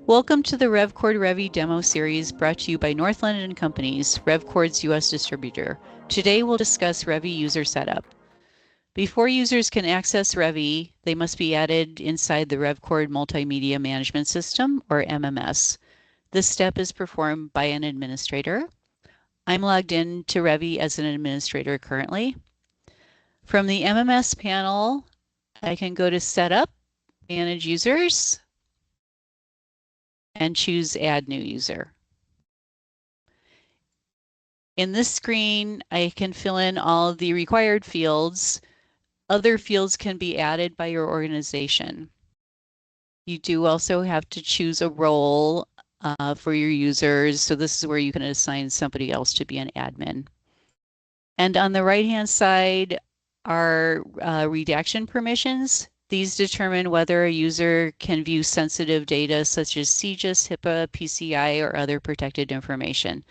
Welcome to the Revcord ReVI demo series brought to you by Northland and Companies, Revcord's U.S. distributor. Today we'll discuss ReVI user setup. Before users can access ReVI, they must be added inside the Revcord Multimedia Management System, or MMS. This step is performed by an administrator. I'm logged in to ReVI as an administrator currently. From the MMS panel, I can go to Setup, Manage Users, and choose Add New User. In this screen, I can fill in all the required fields. Other fields can be added by your organization. You do also have to choose a role for your users. So this is where you can assign somebody else to be an admin. And on the right-hand side are redaction permissions. These determine whether a user can view sensitive data such as CGIS, HIPAA, PCI, or other protected information.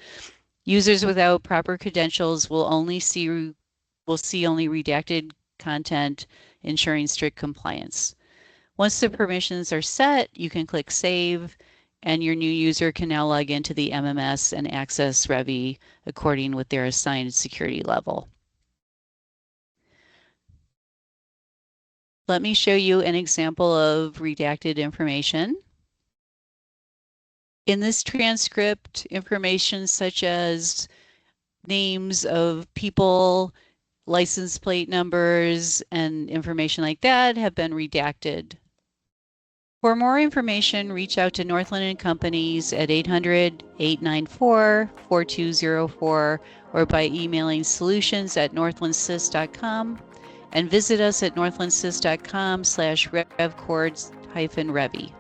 Users without proper credentials will see only redacted content, ensuring strict compliance. Once the permissions are set, you can click Save, and your new user can now log into the MMS and access ReVI according with their assigned security level. Let me show you an example of redacted information. In this transcript, information such as names of people, license plate numbers, and information like that have been redacted. For more information, reach out to Northland & Companies at 800-894-4204 or by emailing solutions@northlandsys.com. and visit us at northlandsys.com/revcords-revi.